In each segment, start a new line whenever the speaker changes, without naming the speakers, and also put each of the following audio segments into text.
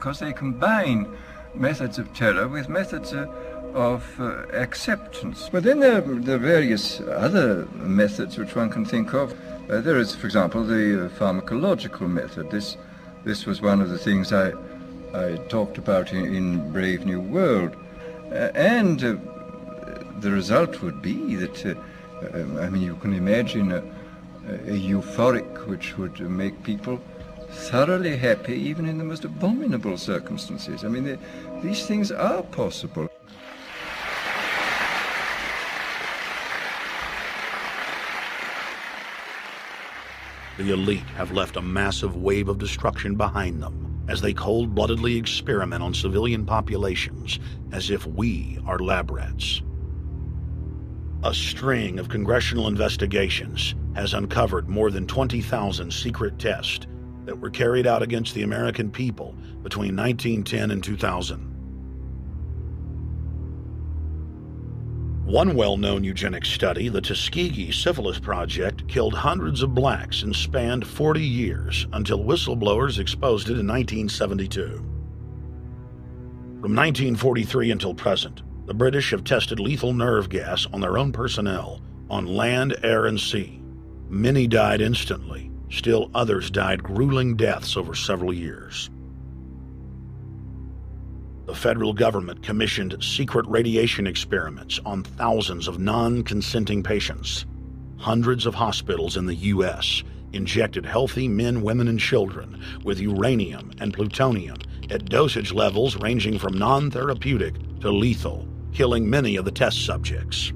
because they combine methods of terror with methods of acceptance. But then there are various other methods which one can think of. There is, for example, the pharmacological method. This was one of the things I talked about in Brave New World. And the result would be that, you can imagine a euphoric which would make people thoroughly happy even in the most abominable circumstances. These things are possible.
The elite have left a massive wave of destruction behind them as they cold-bloodedly experiment on civilian populations as if we are lab rats. A string of congressional investigations has uncovered more than 20,000 secret tests that were carried out against the American people between 1910 and 2000. One well-known eugenics study, the Tuskegee Syphilis Project, killed hundreds of blacks and spanned 40 years until whistleblowers exposed it in 1972. From 1943 until present, the British have tested lethal nerve gas on their own personnel, on land, air, and sea. Many died instantly. Still others died grueling deaths over several years. The federal government commissioned secret radiation experiments on thousands of non-consenting patients. Hundreds of hospitals in the U.S. injected healthy men, women, and children with uranium and plutonium at dosage levels ranging from non-therapeutic to lethal, killing many of the test subjects.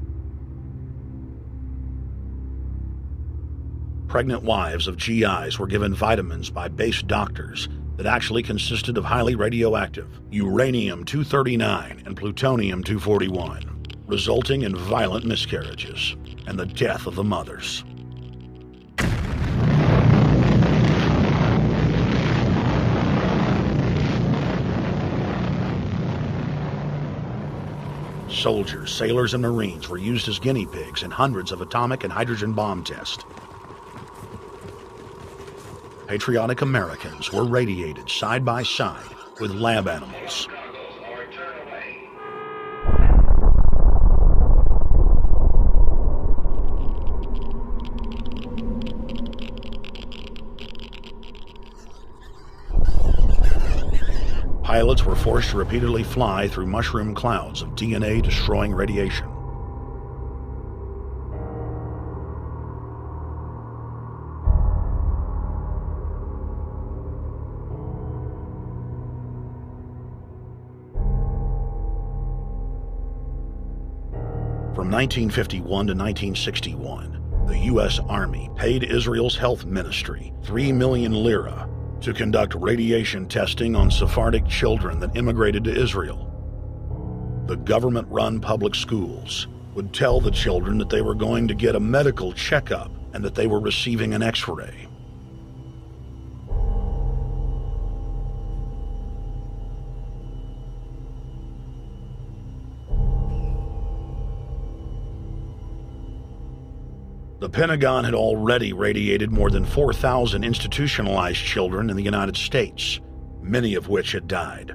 Pregnant wives of GIs were given vitamins by base doctors that actually consisted of highly radioactive uranium-239 and plutonium-241, resulting in violent miscarriages and the death of the mothers. Soldiers, sailors, and Marines were used as guinea pigs in hundreds of atomic and hydrogen bomb tests. Patriotic Americans were radiated side by side with lab animals. Pilots were forced to repeatedly fly through mushroom clouds of DNA-destroying radiation. From 1951 to 1961, the U.S. Army paid Israel's health ministry 3 million lira to conduct radiation testing on Sephardic children that immigrated to Israel. The government-run public schools would tell the children that they were going to get a medical checkup and that they were receiving an X-ray. The Pentagon had already radiated more than 4,000 institutionalized children in the United States, many of which had died.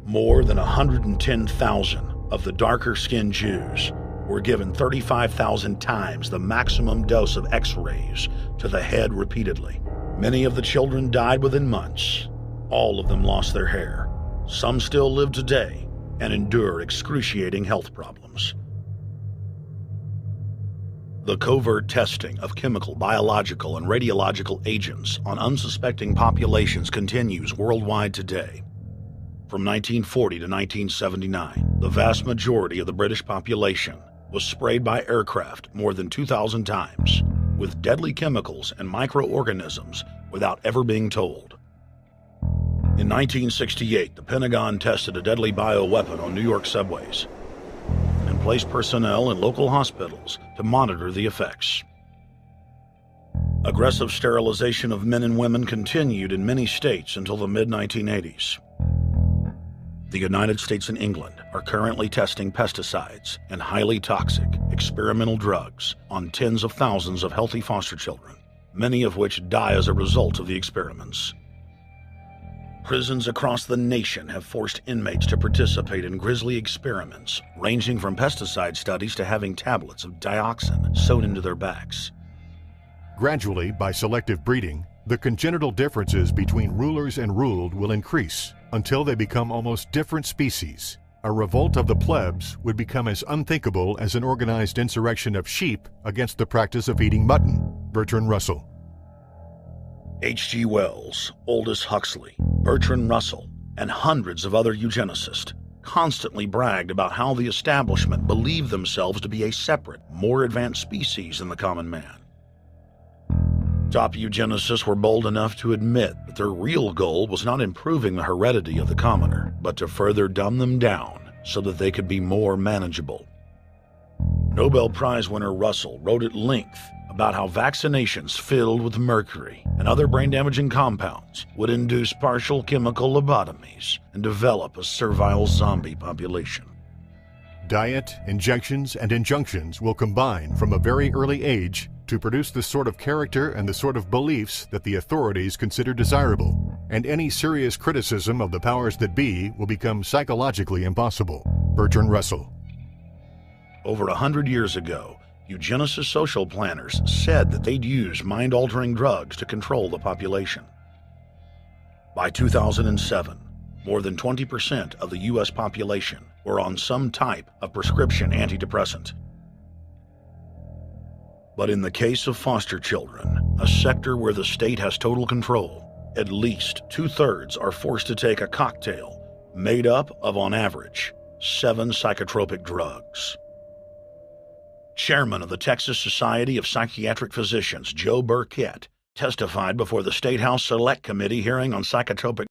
More than 110,000 of the darker-skinned Jews were given 35,000 times the maximum dose of X-rays to the head repeatedly. Many of the children died within months. All of them lost their hair. Some still live today and endure excruciating health problems. The covert testing of chemical, biological, and radiological agents on unsuspecting populations continues worldwide today. From 1940 to 1979, the vast majority of the British population was sprayed by aircraft more than 2,000 times with deadly chemicals and microorganisms without ever being told. In 1968, the Pentagon tested a deadly bioweapon on New York subways and placed personnel in local hospitals to monitor the effects. Aggressive sterilization of men and women continued in many states until the mid-1980s. The United States and England are currently testing pesticides and highly toxic experimental drugs on tens of thousands of healthy foster children, many of which die as a result of the experiments. Prisons across the nation have forced inmates to participate in grisly experiments, ranging from pesticide studies to having tablets of dioxin sewn into their backs.
Gradually, by selective breeding, the congenital differences between rulers and ruled will increase until they become almost different species. A revolt of the plebs would become as unthinkable as an organized insurrection of sheep against the practice of eating mutton. Bertrand Russell.
H.G. Wells, Aldous Huxley, Bertrand Russell, and hundreds of other eugenicists constantly bragged about how the establishment believed themselves to be a separate, more advanced species than the common man. Top eugenicists were bold enough to admit that their real goal was not improving the heredity of the commoner, but to further dumb them down so that they could be more manageable. Nobel Prize winner Russell wrote at length about how vaccinations filled with mercury and other brain-damaging compounds would induce partial chemical lobotomies and develop a servile zombie population.
Diet, injections, and injunctions will combine from a very early age to produce the sort of character and the sort of beliefs that the authorities consider desirable, and any serious criticism of the powers that be will become psychologically impossible. Bertrand Russell.
Over 100 years ago, eugenicist social planners said that they'd use mind-altering drugs to control the population. By 2007, more than 20% of the U.S. population were on some type of prescription antidepressant. But in the case of foster children, a sector where the state has total control, at least 2/3 are forced to take a cocktail made up of, on average, 7 psychotropic drugs. Chairman of the Texas Society of Psychiatric Physicians, Joe Burkett, testified before the State House Select Committee hearing on psychotropic